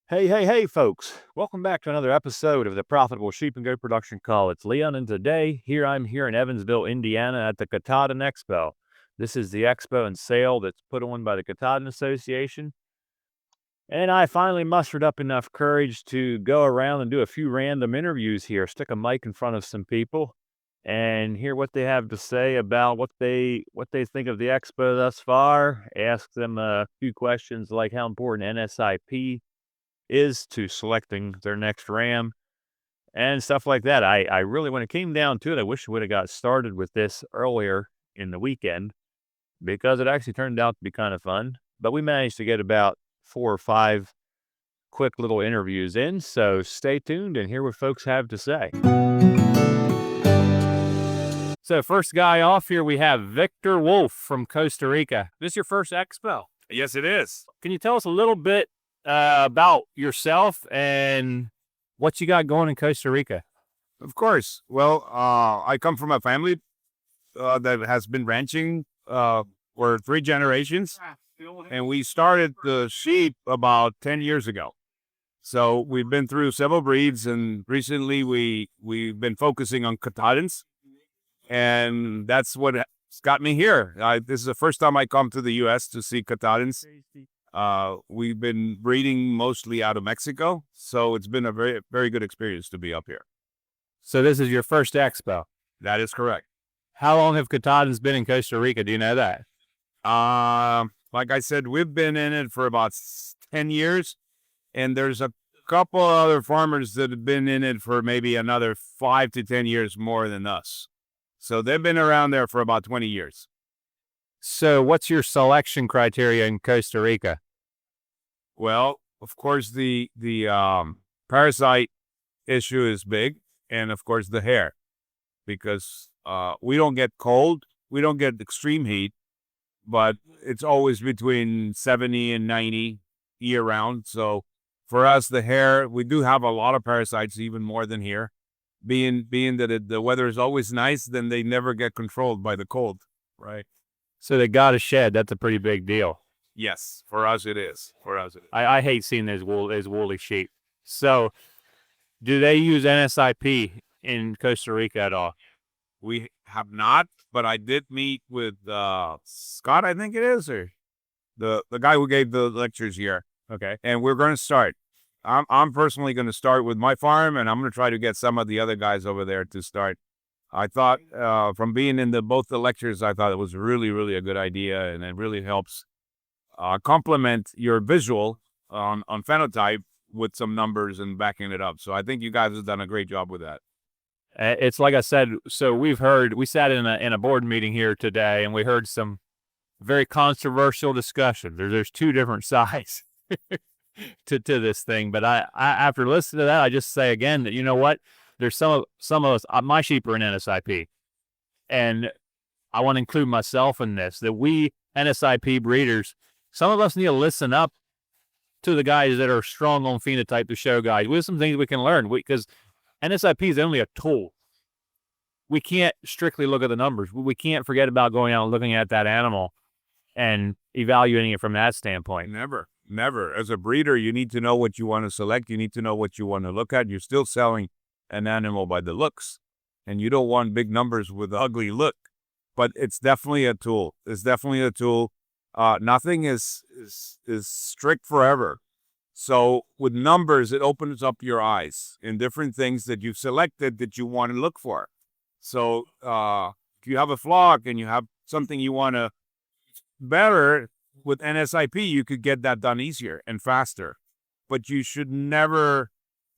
Hey, folks. Welcome back to another episode of the Profitable Sheep and Goat Production Call. It's Leon, and today, I'm here in Evansville, Indiana at the Katahdin Expo. This is the expo and sale that's put on by the Katahdin Association. And I finally mustered up enough courage to go around and do a few random interviews here, stick a mic in front of some people and hear what they have to say about what they think of the expo thus far, ask them a few questions like how important NSIP is to selecting their next RAM and stuff like that. I really, when it came down to it, I wish I would have got started with this earlier in the weekend because it actually turned out to be kind of fun. But we managed to get about 4 or 5 quick little interviews in. So stay tuned and hear what folks have to say. So, first guy off here, we have Victor Wolf from Costa Rica. This is your first expo. Yes, it is. Can you tell us a little bit about yourself and what you got going in Costa Rica? Of course. Well, I come from a family that has been ranching for 3 generations, and we started the sheep about 10 years ago. So we've been through several breeds, and recently we've been focusing on Katahdins, and that's what has got me here. This is the first time I come to the U.S. to see Katahdins. We've been breeding mostly out of Mexico, so it's been a very, very good experience to be up here. So this is your first expo. That is correct. How long have Katahdins been in Costa Rica? Do you know that? Like I said, we've been in it for about 10 years, and there's a couple other farmers that have been in it for maybe another 5 to 10 years more than us. So they've been around there for about 20 years. So what's your selection criteria in Costa Rica? Well, of course, the parasite issue is big, and of course the hair, because we don't get cold, we don't get extreme heat, but it's always between 70 and 90 year round. So for us, the hair, we do have a lot of parasites, even more than here. Being that the weather is always nice, then they never get controlled by the cold, right? So they got a shed. That's a pretty big deal. Yes, for us it is. For us it is. I hate seeing those woolly sheep. So do they use NSIP in Costa Rica at all? We have not, but I did meet with Scott, I think it is, or the guy who gave the lectures here. Okay. And we're going to start. I'm personally going to start with my farm, and I'm going to try to get some of the other guys over there to start. I thought from being in both the lectures, I thought it was really, really a good idea, and it really helps complement your visual on phenotype with some numbers and backing it up. So I think you guys have done a great job with that. It's like I said. So we sat in a board meeting here today, and we heard some very controversial discussion. There's two different sides to this thing. But I after listening to that, I just say again that you know what, there's some of us. My sheep are in NSIP, and I want to include myself in this. That we NSIP breeders, some of us need to listen up to the guys that are strong on phenotype to show guys. We have some things we can learn because NSIP is only a tool. We can't strictly look at the numbers. We can't forget about going out and looking at that animal and evaluating it from that standpoint. Never. As a breeder, you need to know what you want to select. You need to know what you want to look at. You're still selling an animal by the looks, and you don't want big numbers with ugly look. But it's definitely a tool. It's definitely a tool. Nothing is strict forever. So with numbers, it opens up your eyes in different things that you've selected that you want to look for. So if you have a flock and you have something you want to better with NSIP, you could get that done easier and faster. But you should never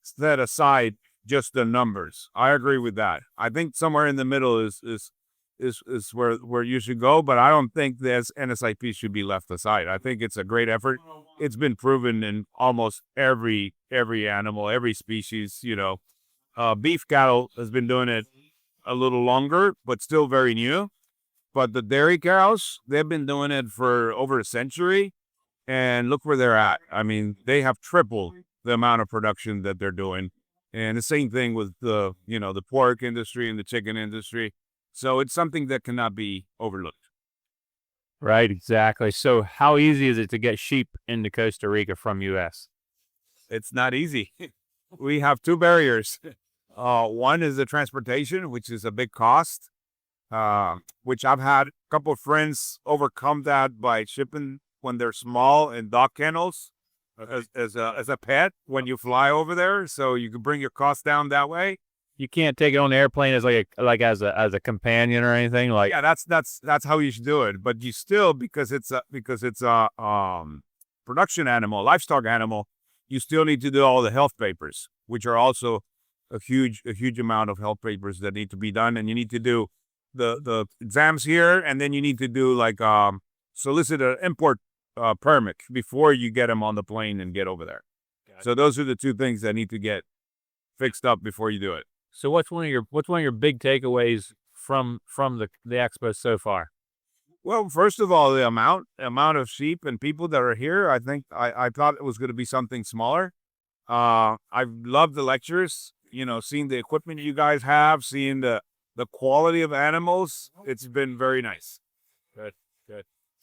set aside just the numbers. I agree with that. I think somewhere in the middle is where you should go, but I don't think this NSIP should be left aside. I think it's a great effort. It's been proven in almost every animal, every species. Beef cattle has been doing it a little longer, but still very new. But the dairy cows, they've been doing it for over a century, and look where they're at. I mean, they have tripled the amount of production that they're doing. And the same thing with the pork industry and the chicken industry. So it's something that cannot be overlooked. Right, exactly. So how easy is it to get sheep into Costa Rica from U.S.? It's not easy. We have two barriers. One is the transportation, which is a big cost, which I've had a couple of friends overcome that by shipping when they're small in dog kennels as a pet when you fly over there. So you can bring your costs down that way. You can't take it on the airplane as as a companion or anything. Like, Yeah, that's how you should do it. But you still, because it's a production animal, livestock animal, you still need to do all the health papers, which are also a huge amount of health papers that need to be done. And you need to do the exams here, and then you need to do like solicit an import permit before you get them on the plane and get over there. Gotcha. So those are the two things that need to get fixed up before you do it. so what's one of your big takeaways from the expo so far? Well, first of all, the amount of sheep and people that are here, I think I thought it was going to be something smaller. I've loved the lectures, seeing the equipment you guys have, seeing the quality of animals. It's been very nice. Good.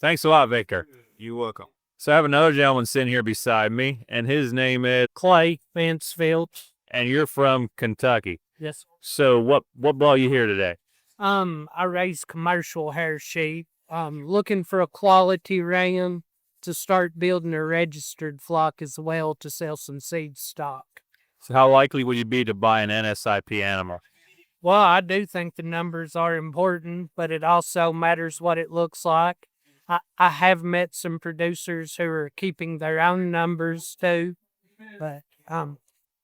Thanks a lot, Victor. You're welcome. So I have another gentleman sitting here beside me, and his name is Clay Mansfield. and you're from Kentucky. Yes. So what brought you here today? I raise commercial hair sheep. Looking for a quality ram to start building a registered flock as well to sell some seed stock. So how likely would you be to buy an NSIP animal? Well, I do think the numbers are important, but it also matters what it looks like. I have met some producers who are keeping their own numbers too, but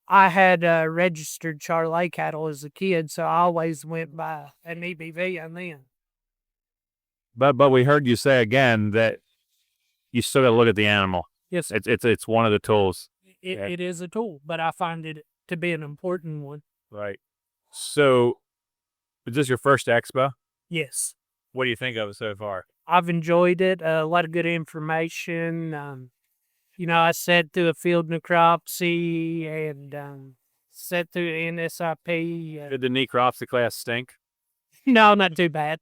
I had registered Charolais cattle as a kid, so I always went by an EBV on them. But we heard you say again that you still got to look at the animal. Yes, It's one of the tools. it is a tool, but I find it to be an important one. Right. So, is this your first expo? Yes, What do you think of it so far? I've enjoyed it. A lot of good information. I sat through a field necropsy and sat through the NSIP. Did the necropsy class stink? No, not too bad.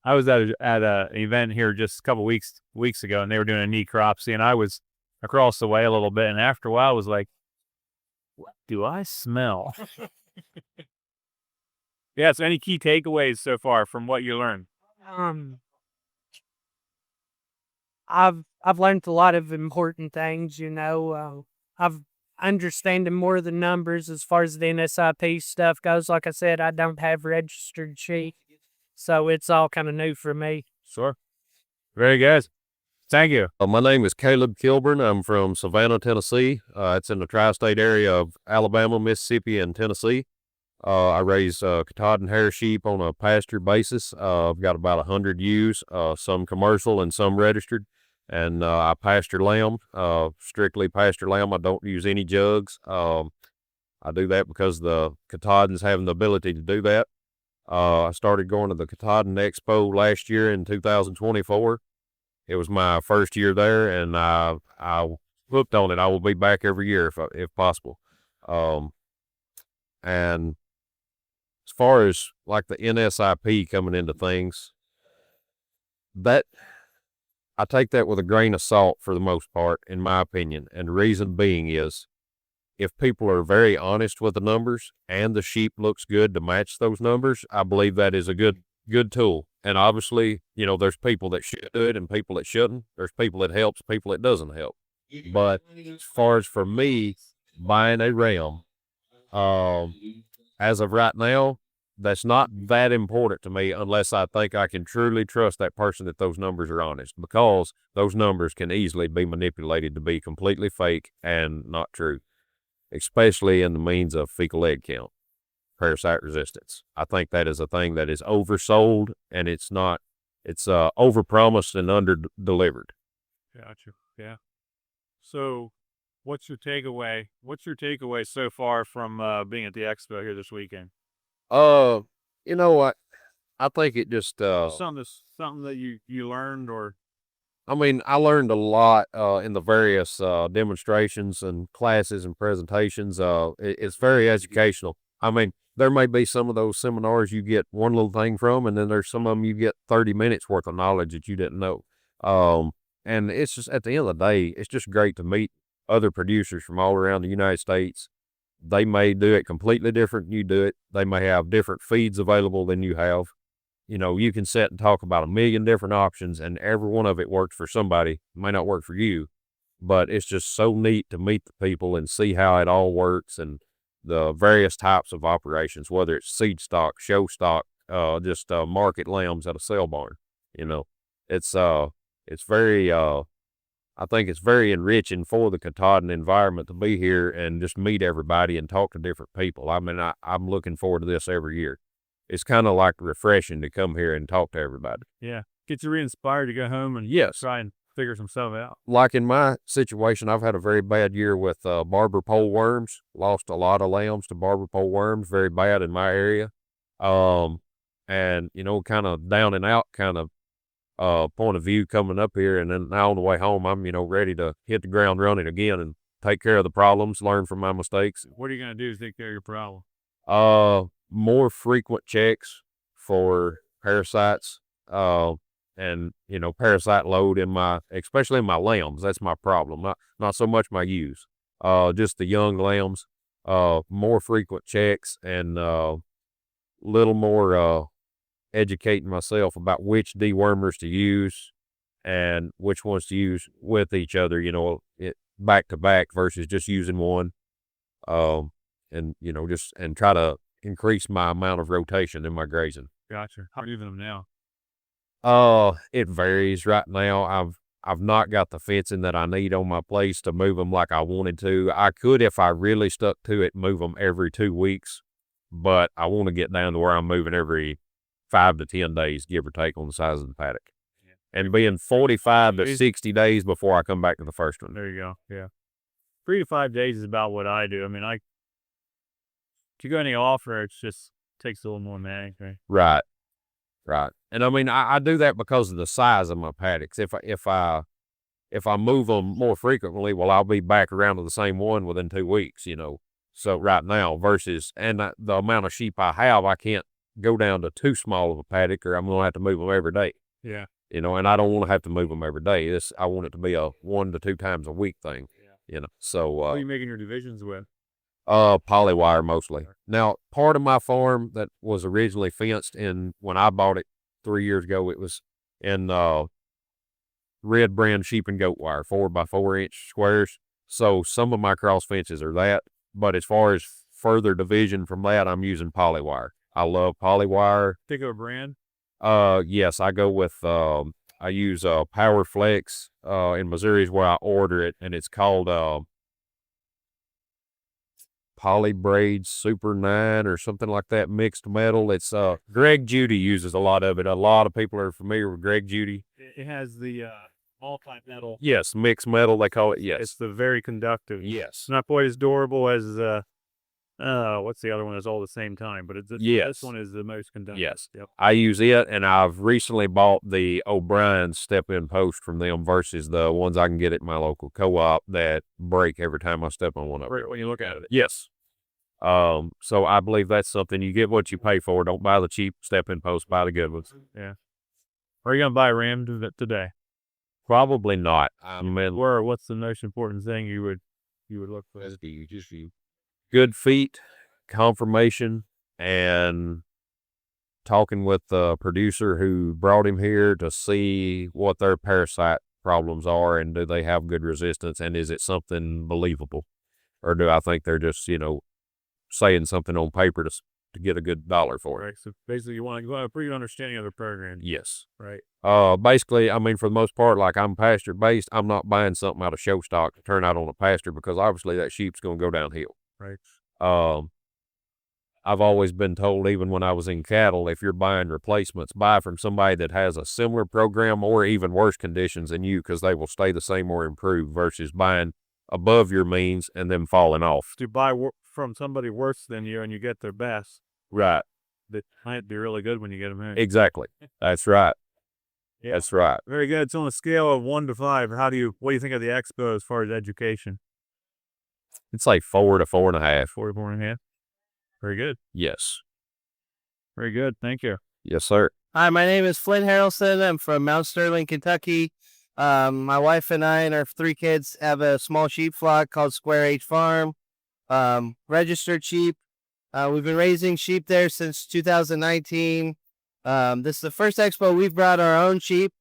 I was at an event here just a couple weeks ago, and they were doing a necropsy, and I was across the way a little bit, and after a while, I was like, "What do I smell?" Yeah. So, any key takeaways so far from what you learned? I've learned a lot of important things. I've understanding more of the numbers as far as the NSIP stuff goes. Like I said, I don't have registered sheep, so it's all kind of new for me. Sure. Very good. Thank you. My name is Caleb Kilburn. I'm from Savannah, Tennessee. It's in the tri-state area of Alabama, Mississippi, and Tennessee. I raise Katahdin hair sheep on a pasture basis. I've got about 100 ewes, some commercial and some registered. And I pasture lamb, strictly pasture lamb. I don't use any jugs. I do that because the Katahdins have the ability to do that. I started going to the Katahdin Expo last year in 2024. It was my first year there, and I hooked on it. I will be back every year if possible. And as far as like the NSIP coming into things, that I take that with a grain of salt for the most part, in my opinion. And the reason being is, if people are very honest with the numbers and the sheep looks good to match those numbers, I believe that is a good tool. And obviously, there's people that should do it and people that shouldn't. There's people that helps, people that doesn't help. But as far as for me, buying a ram, as of right now, that's not that important to me unless I think I can truly trust that person that those numbers are honest, because those numbers can easily be manipulated to be completely fake and not true, especially in the means of fecal egg count, parasite resistance. I think that is a thing that is oversold, and it's not. It's overpromised and under-delivered. Gotcha. Yeah. So, what's your takeaway? What's your takeaway so far from being at the expo here this weekend? You know what? I think it just Something that you learned, or I mean, I learned a lot in the various demonstrations and classes and presentations. It's very educational. I mean, there may be some of those seminars you get one little thing from, and then there's some of them you get 30 minutes worth of knowledge that you didn't know. And it's just, at the end of the day, it's just great to meet other producers from all around the United States. They may do it completely different than you do it. They may have different feeds available than you have. You know, you can sit and talk about a million different options, and every one of it works for somebody. It may not work for you, but it's just so neat to meet the people and see how it all works and the various types of operations, whether it's seed stock, show stock, just market lambs at a sale barn. You know, it's very I think it's very enriching for the Katahdin environment to be here and just meet everybody and talk to different people. I mean, I'm looking forward to this every year. It's kind of like refreshing to come here and talk to everybody. Yeah. Get you re-inspired to go home and Yes. try and figure some stuff out. Like in my situation, I've had a very bad year with barber pole worms. Lost a lot of lambs to barber pole worms, very bad in my area. And, you know, kind of down and out kind of point of view coming up here, and then now on the way home, I'm, you know, ready to hit the ground running again and take care of the problems, learn from my mistakes. What are you going to do to take care of your problem? More frequent checks for parasites, and, you know, parasite load in especially in my lambs. That's my problem. Not so much my ewes, just the young lambs, more frequent checks and, little more, educating myself about which dewormers to use and which ones to use with each other, you know, back to back versus just using one. And, you know, and try to increase my amount of rotation in my grazing. Gotcha. How are you using them now? It varies right now. I've not got the fencing that I need on my place to move them like I wanted to. I could, if I really stuck to it, move them every 2 weeks, but I want to get down to where I'm moving every 5 to 10 days, give or take, on the size of the paddock. Yeah. And being 45 to 60 days before I come back to the first one. There you go. Yeah. 3 to 5 days is about what I do. I mean, to go any offer, it just takes a little more manning, right? Right. And I mean, I do that because of the size of my paddocks. If I move them more frequently, well, I'll be back around to the same one within 2 weeks, you know. So right now and the amount of sheep I have, I can't go down to too small of a paddock, or I'm going to have to move them every day. Yeah. You know, and I don't want to have to move them every day. I want it to be a 1 to 2 times a week thing. Yeah. You know, so what are you making your divisions with? Polywire mostly. Now, part of my farm that was originally fenced when I bought it 3 years ago, it was in red brand sheep and goat wire, 4x4-inch squares. So some of my cross fences are that, but as far as further division from that, I'm using polywire. I love polywire. Think of a brand? Yes, I go with, I use Power Flex in Missouri is where I order it, and it's called Polybraid Super 9 or something like that, mixed metal. It's Greg Judy uses a lot of it. A lot of people are familiar with Greg Judy. It has the multi-metal. Yes, mixed metal, they call it. Yes. It's the very conductive. Yes. It's not quite as durable as what's the other one that's all at the same time, but this one is the most conductive. Yes. Yep. I use it, and I've recently bought the O'Brien step-in post from them versus the ones I can get at my local co-op that break every time I step on one of them. Right, when you look at it. Yes. So I believe that's something you get what you pay for. Don't buy the cheap step-in post, buy the good ones. Yeah. Are you gonna buy a ram today? Probably not. I mean, what's the most important thing you would look for? Good feet, confirmation, and talking with the producer who brought him here to see what their parasite problems are, and do they have good resistance, and is it something believable, or do I think they're just, you know, saying something on paper to get a good dollar for it. Right. So basically, you want a pretty good understanding of the program. Yes. Right. Basically, I mean, for the most part, like I'm pasture based, I'm not buying something out of show stock to turn out on a pasture because obviously that sheep's going to go downhill. Right. I've always been told, even when I was in cattle, if you're buying replacements, buy from somebody that has a similar program or even worse conditions than you, because they will stay the same or improve, versus buying above your means and then falling off. To buy from somebody worse than you and you get their best. Right. That might be really good when you get them in. Exactly. That's right. Yeah. That's right. Very good. It's on a scale of 1 to 5. What do you think of the Expo as far as education? It's like 4 to 4.5. 4 to 4.5. Very good. Yes. Very good. Thank you. Yes, sir. Hi, my name is Flynn Harrelson. I'm from Mount Sterling, Kentucky. My wife and I and our 3 kids have a small sheep flock called Square H Farm. Registered sheep. We've been raising sheep there since 2019. This is the first expo we've brought our own sheep.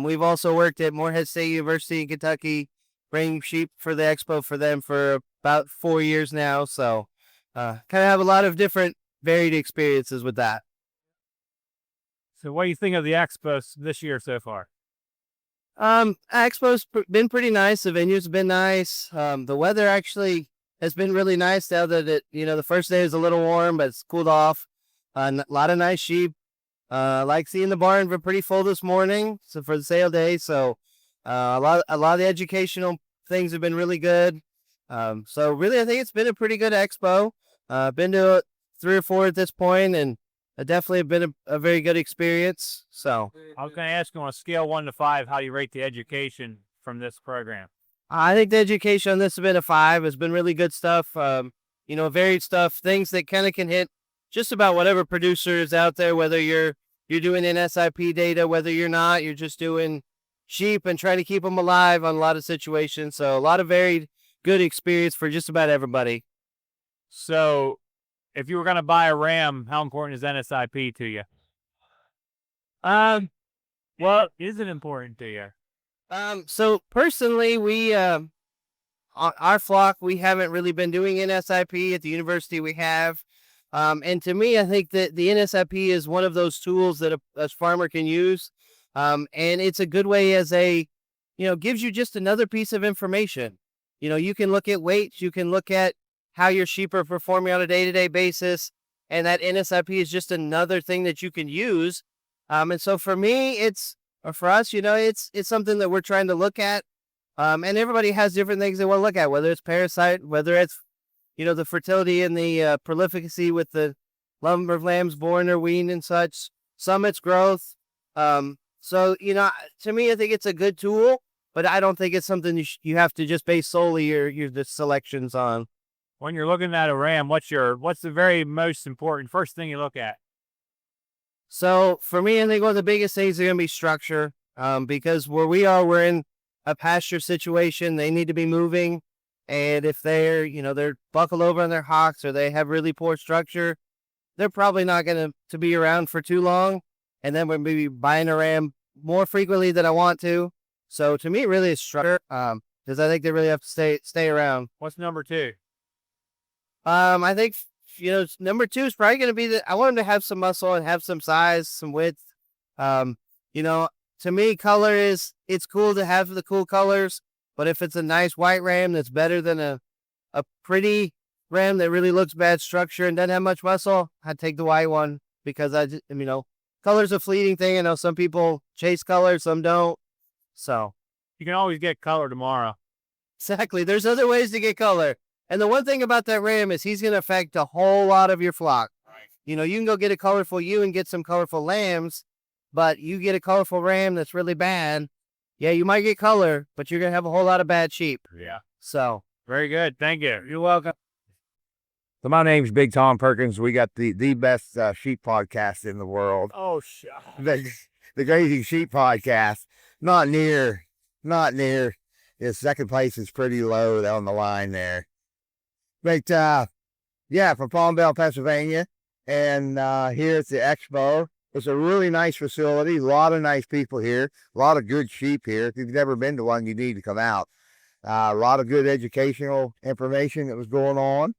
We've also worked at Morehead State University in Kentucky, bringing sheep for the expo for them for about 4 years now. So, kind of have a lot of different varied experiences with that. So what do you think of the Expo this year so far? Expo's been pretty nice. The venue's been nice. The weather actually has been really nice now that the first day was a little warm, but it's cooled off. A lot of nice sheep. Like seeing the barn, we're pretty full this morning. So for the sale day, so a lot of the educational things have been really good. So really, I think it's been a pretty good expo. Been to 3 or 4 at this point, and definitely been a very good experience. So I was going to ask you on a scale 1 to 5, how do you rate the education from this program? I think the education on this has been a 5. It's been really good stuff. Varied stuff, things that kind of can hit just about whatever producer is out there, whether you're doing NSIP data, whether you're not, you're just doing sheep and trying to keep them alive on a lot of situations. So a lot of varied good experience for just about everybody. So if you were going to buy a ram, how important is NSIP to you? Well, is it important to you? So personally, we our flock, we haven't really been doing NSIP. At the university we have. And to me, I think that the NSIP is one of those tools that a farmer can use. And it's a good way gives you just another piece of information. You can look at weights, you can look at how your sheep are performing on a day-to-day basis. And that NSIP is just another thing that you can use. And so for me, or for us, it's something that we're trying to look at. And everybody has different things they want to look at, whether it's parasite, whether it's, the fertility and the prolificacy with the number of lambs born or weaned and such. Some it's growth. So, to me, I think it's a good tool, but I don't think it's something you have to just base solely your selections on. When you're looking at a ram, what's the very most important first thing you look at? So for me, I think one of the biggest things are going to be structure, because where we are, we're in a pasture situation. They need to be moving. And if they're buckled over on their hocks or they have really poor structure, they're probably not going to be around for too long. And then we're maybe buying a ram more frequently than I want to. So to me, really, it's structure, because I think they really have to stay around. What's number 2? I think, number 2 is probably going to be I want them to have some muscle and have some size, some width. To me, color it's cool to have the cool colors, but if it's a nice white ram that's better than a pretty ram that really looks bad structure and doesn't have much muscle, I'd take the white one, because color's a fleeting thing. I know some people chase color, some don't. So You can always get color tomorrow. exactly. There's other ways to get color. And the one thing about that ram is he's going to affect a whole lot of your flock. Right. You can go get a colorful ewe and get some colorful lambs, but you get a colorful ram that's really bad. Yeah, you might get color, but you're going to have a whole lot of bad sheep. Yeah. So. Very good. Thank you. You're welcome. So my name's Big Tom Perkins. We got the best sheep podcast in the world. Oh, The Grazing Sheep Podcast. Not near. The second place is pretty low on the line there. But, from Palmdale, Pennsylvania. And here at the Expo. It's a really nice facility. A lot of nice people here. A lot of good sheep here. If you've never been to one, you need to come out. A lot of good educational information that was going on.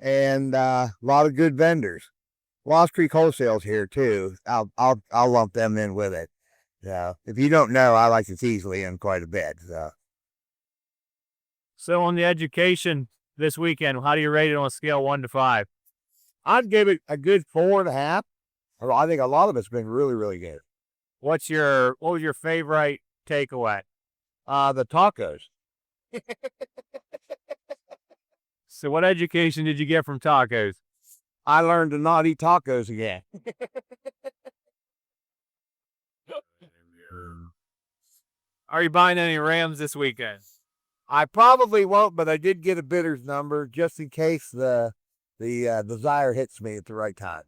And a lot of good vendors. Lost Creek Wholesale's here too. I'll lump them in with it. So if you don't know, I like to tease Liam quite a bit. So on the education this weekend, how do you rate it on a scale 1 to 5? I'd give it a good 4.5. I think a lot of it's been really, really good. What was your favorite takeaway? The tacos. So what education did you get from tacos? I learned to not eat tacos again. Are you buying any rams this weekend? I probably won't, but I did get a bidder's number just in case the desire hits me at the right time.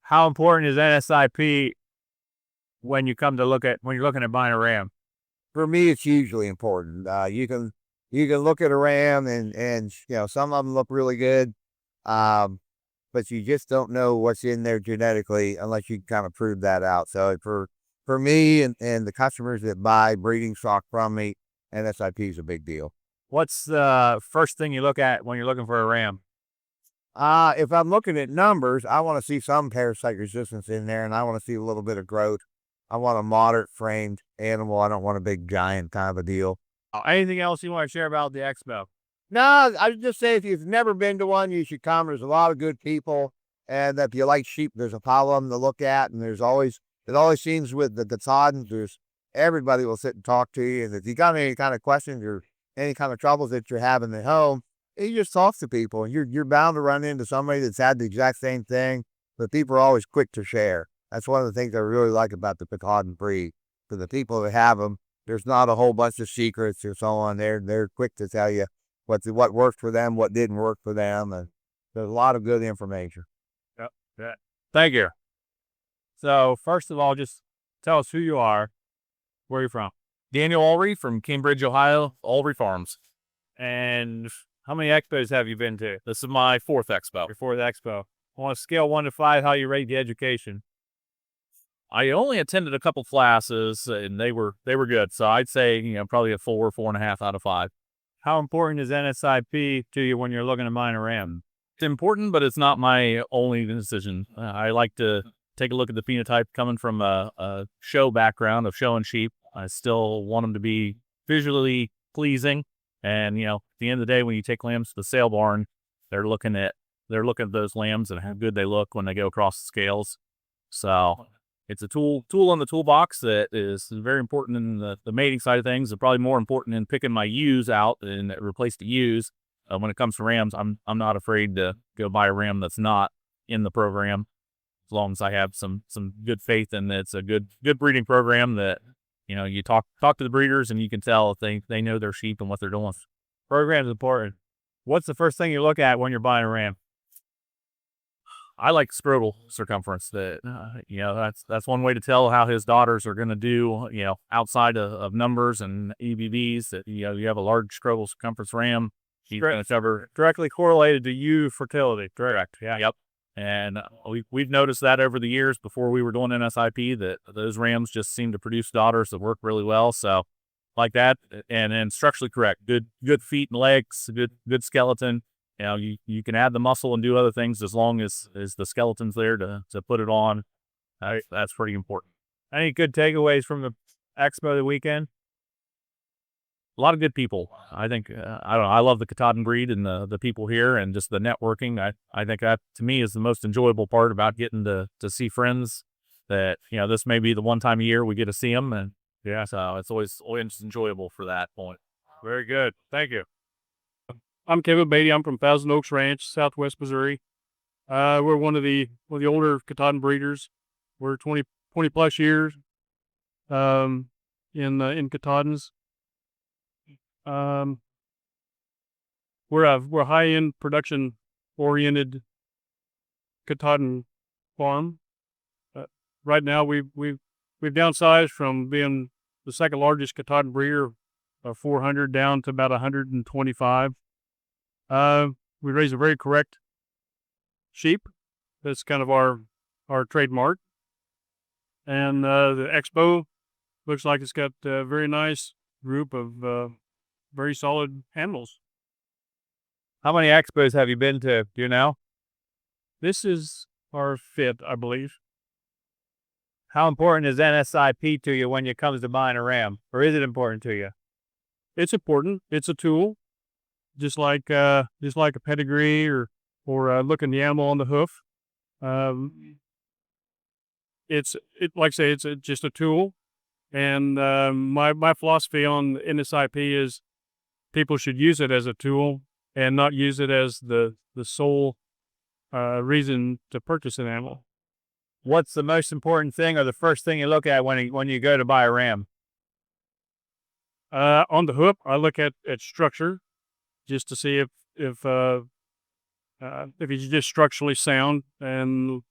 How important is NSIP when you're looking at buying a ram? for me, it's hugely important. You can look at a ram and some of them look really good, but you just don't know what's in there genetically unless you kind of prove that out. So for me and the customers that buy breeding stock from me, NSIP is a big deal. What's the first thing you look at when you're looking for a ram? If I'm looking at numbers, I want to see some parasite resistance in there, and I want to see a little bit of growth. I want a moderate framed animal. I don't want a big giant kind of a deal. Anything else you want to share about the expo? No, I would just say if you've never been to one, you should come. There's a lot of good people, and if you like sheep, there's a pile of them to look at, and it always seems with the Katahdins, there's everybody will sit and talk to you, and if you got any kind of questions or any kind of troubles that you're having at home, you just talk to people, and you're bound to run into somebody that's had the exact same thing, but people are always quick to share. That's one of the things I really like about the Katahdin breed. For the people that have them, there's not a whole bunch of secrets or so on. They're quick to tell you what worked for them, what didn't work for them, and there's a lot of good information. Yep. Yeah. Thank you. So first of all, just tell us who you are, where you're from, Daniel Ulrey from Cambridge, Ohio, Ulrey Farms. and how many expos have you been to? This is my 4th expo. Your fourth expo. On a scale 1 to 5, how you rate the education? I only attended a couple classes and they were good. So I'd say, probably a 4.5 out of 5. How important is NSIP to you when you're looking to mine a ram? It's important, but it's not my only decision. I like to take a look at the phenotype coming from a show background of showing sheep. I still want them to be visually pleasing. And, at the end of the day, when you take lambs to the sale barn, they're looking at those lambs and how good they look when they go across the scales. So it's a tool in the toolbox that is very important in the mating side of things, and probably more important in picking my ewes out and replace the ewes. When it comes to rams, I'm not afraid to go buy a ram that's not in the program, as long as I have some good faith in that it's a good breeding program that, you talk to the breeders and you can tell if they know their sheep and what they're doing. Program's important. What's the first thing you look at when you're buying a ram? I like scrotal circumference. That's one way to tell how his daughters are going to do, outside of numbers and EBVs, that, you have a large scrotal circumference ram. He's going to cover Directly correlated to ewe fertility. correct. Yeah. Yep. And we've noticed that over the years before we were doing NSIP, that those rams just seem to produce daughters that work really well. So like that, and then structurally correct, good feet and legs, good skeleton. You can add the muscle and do other things as long as the skeleton's there to put it on. That's pretty important. Any good takeaways from the expo the weekend? A lot of good people. I think, I love the Katahdin breed and the people here and just the networking. I think that to me is the most enjoyable part about getting to see friends that, this may be the one time a year we get to see them. And yeah, so it's always enjoyable for that point. Very good. Thank you. I'm Kevin Beatty. I'm from Thousand Oaks Ranch, Southwest Missouri. We're one of the older Katahdin breeders. We're 20 plus years in Katahdins. We're a high end production oriented Katahdin farm. Right now we've downsized from being the second largest Katahdin breeder of 400 down to about 125. We raise a very correct sheep. That's kind of our trademark. And the expo looks like it's got a very nice group of very solid animals. How many expos have you been to? Do you know? This is our 5th, I believe. How important is NSIP to you when it comes to buying a ram? Or is it important to you? It's important. It's a tool, just like a pedigree or looking the animal on the hoof. It's just a tool. And my philosophy on NSIP is people should use it as a tool and not use it as the sole reason to purchase an animal. What's the most important thing or the first thing you look at when you go to buy a ram? On the hoof, I look at structure just to see if he's just structurally sound, and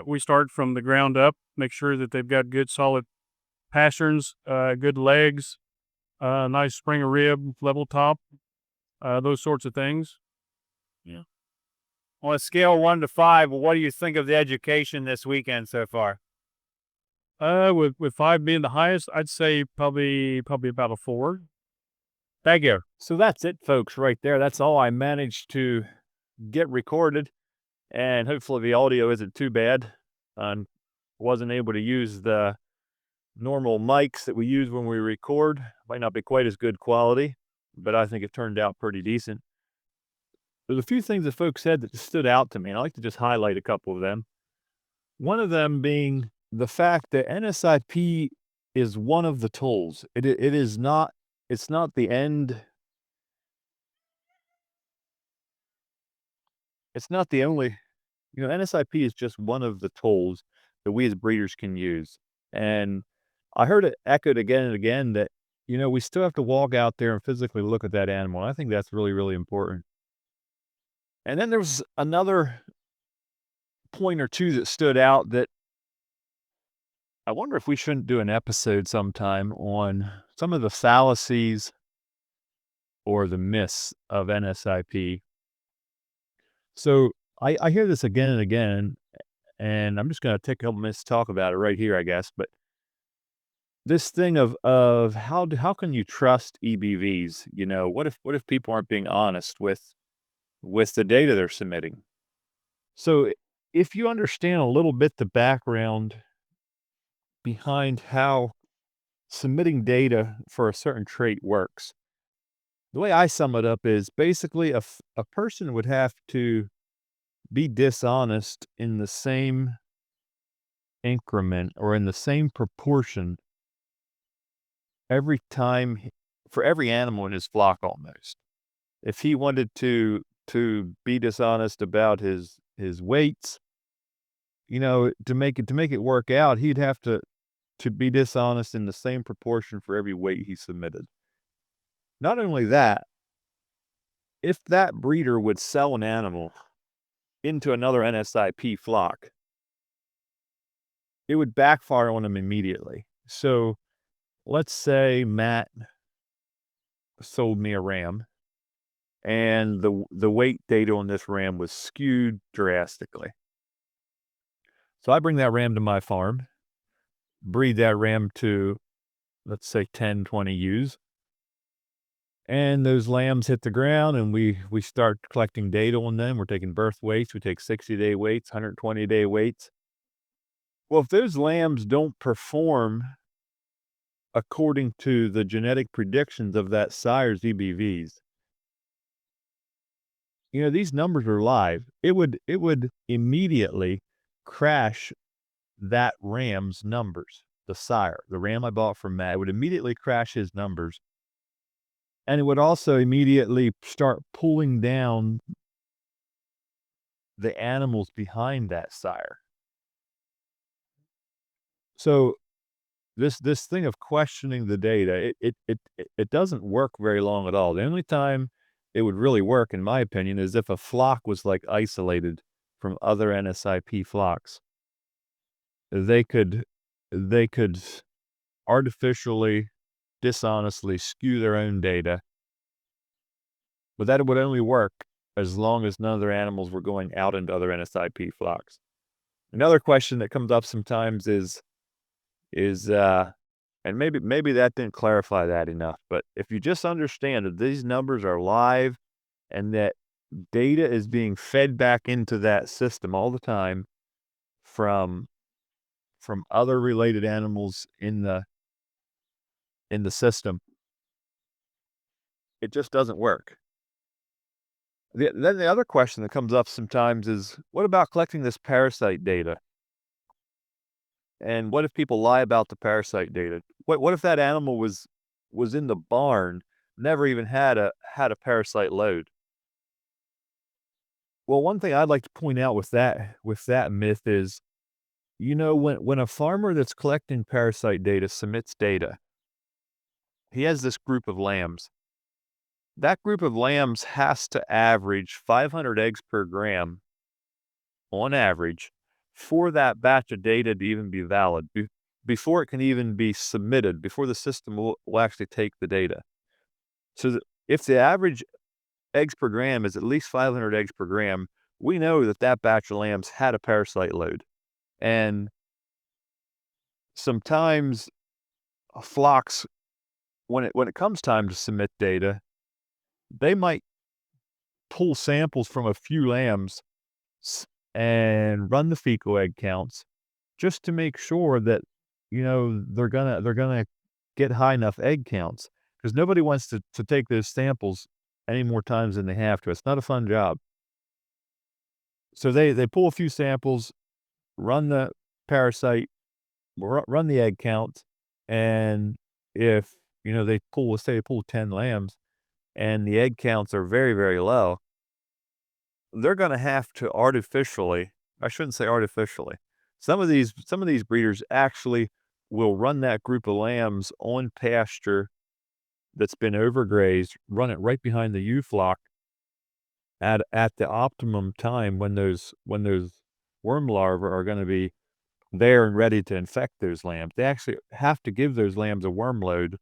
we start from the ground up, make sure that they've got good solid pasterns, good legs, nice spring rib, level top, those sorts of things. On a scale of 1 to 5, what do you think of the education this weekend so far? With 5 being the highest, I'd say probably about a 4. Thank you. So that's it, folks, right there. That's all I managed to get recorded, and hopefully the audio isn't too bad. Wasn't able to use the normal mics that we use when we record. Might not be quite as good quality, but I think it turned out pretty decent. There's a few things that folks said that stood out to me, and I'd like to just highlight a couple of them. One of them being the fact that NSIP is one of the tools. It is not, it's not the end. It's not the only, NSIP is just one of the tools that we as breeders can use. And I heard it echoed again and again that, we still have to walk out there and physically look at that animal. And I think that's really, really important. And then there was another point or two that stood out that I wonder if we shouldn't do an episode sometime on some of the fallacies or the myths of NSIP. So I hear this again and again, and I'm just going to take a couple minutes to talk about it right here, I guess. But this thing of how can you trust EBVs? What if people aren't being honest with the data they're submitting? So if you understand a little bit the background behind how submitting data for a certain trait works, the way I sum it up is basically a person would have to be dishonest in the same increment or in the same proportion every time for every animal in his flock almost. If he wanted to be dishonest about his weights, to make it work out, he'd have to be dishonest in the same proportion for every weight he submitted. Not only that, if that breeder would sell an animal into another NSIP flock, it would backfire on him immediately. So let's say Matt sold me a ram, and the weight data on this ram was skewed drastically. So I bring that ram to my farm, breed that ram to, let's say, 10, 20 ewes. And those lambs hit the ground, and we start collecting data on them. We're taking birth weights. We take 60-day weights, 120-day weights. Well, if those lambs don't perform according to the genetic predictions of that sire's EBVs, these numbers are live. It would immediately crash that ram's numbers. The sire, the ram I bought from Matt, would immediately crash his numbers. And it would also immediately start pulling down the animals behind that sire. So this thing of questioning the data, it doesn't work very long at all. The only time it would really work, in my opinion, is if a flock was like isolated from other NSIP flocks. They could artificially, dishonestly skew their own data, but that would only work as long as none of their animals were going out into other NSIP flocks. Another question that comes up sometimes is and maybe that didn't clarify that enough, but if you just understand that these numbers are live and that data is being fed back into that system all the time from other related animals in the system, it just doesn't work. Then the other question that comes up sometimes is, what about collecting this parasite data? And what if people lie about the parasite data? What if that animal was in the barn, never even had a parasite load? Well, one thing I'd like to point out with that myth is, when a farmer that's collecting parasite data submits data, he has this group of lambs. That group of lambs has to average 500 eggs per gram on average for that batch of data to even be valid. before it can even be submitted, before the system will actually take the data. So if the average eggs per gram is at least 500 eggs per gram, we know that that batch of lambs had a parasite load. And sometimes flocks, when it comes time to submit data, they might pull samples from a few lambs and run the fecal egg counts just to make sure that, they're gonna get high enough egg counts, because nobody wants to take those samples any more times than they have to. It's not a fun job. So they pull a few samples, run the parasite, run the egg count, and if, let's say they pull 10 lambs and the egg counts are very, very low, they're gonna have to artificially, I shouldn't say artificially, some of these breeders actually will run that group of lambs on pasture that's been overgrazed, run it right behind the ewe flock at the optimum time when those worm larvae are gonna be there and ready to infect those lambs. They actually have to give those lambs a worm load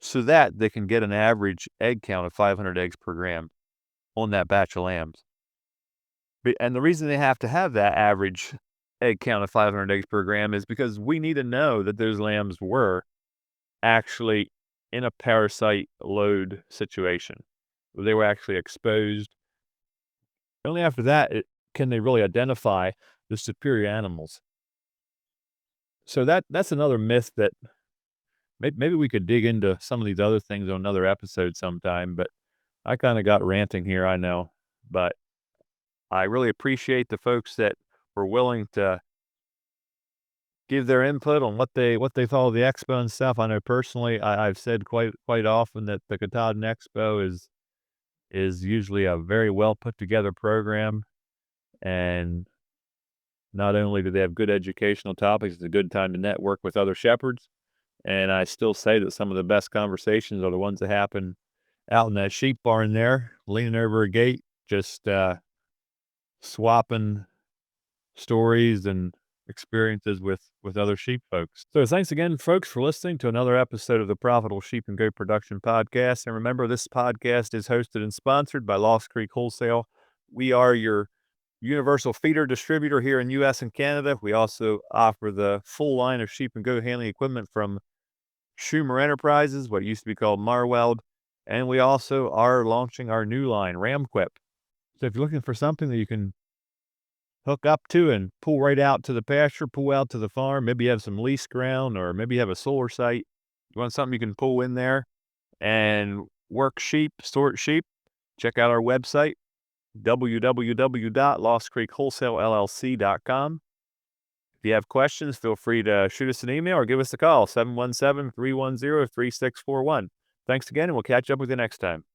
so that they can get an average egg count of 500 eggs per gram on that batch of lambs. And the reason they have to have that average egg count of 500 eggs per gram is because we need to know that those lambs were actually in a parasite load situation. They were actually exposed. Only after that can they really identify the superior animals. So that's another myth that maybe we could dig into some of these other things on another episode sometime, but I kind of got ranting here, I know. But I really appreciate the folks that were willing to give their input on what they thought of the expo and stuff. I know personally, I've said quite often that the Katahdin Expo is usually a very well put together program, and not only do they have good educational topics, it's a good time to network with other shepherds. And I still say that some of the best conversations are the ones that happen out in that sheep barn there, leaning over a gate, just swapping stories and experiences with other sheep folks. So thanks again, folks, for listening to another episode of the Profitable Sheep and Goat Production Podcast. And remember, this podcast is hosted and sponsored by Lost Creek Wholesale. We are your universal feeder distributor here in U.S. and Canada. We also offer the full line of sheep and goat handling equipment from Schumer Enterprises, what used to be called Marweld. And we also are launching our new line, Ramquip. So if you're looking for something that you can hook up to and pull right out to the pasture, pull out to the farm, maybe you have some lease ground or maybe you have a solar site, you want something you can pull in there and work sheep, sort sheep, check out our website, www.lostcreekwholesalellc.com. If you have questions, feel free to shoot us an email or give us a call, 717-310-3641. Thanks again, and we'll catch up with you next time.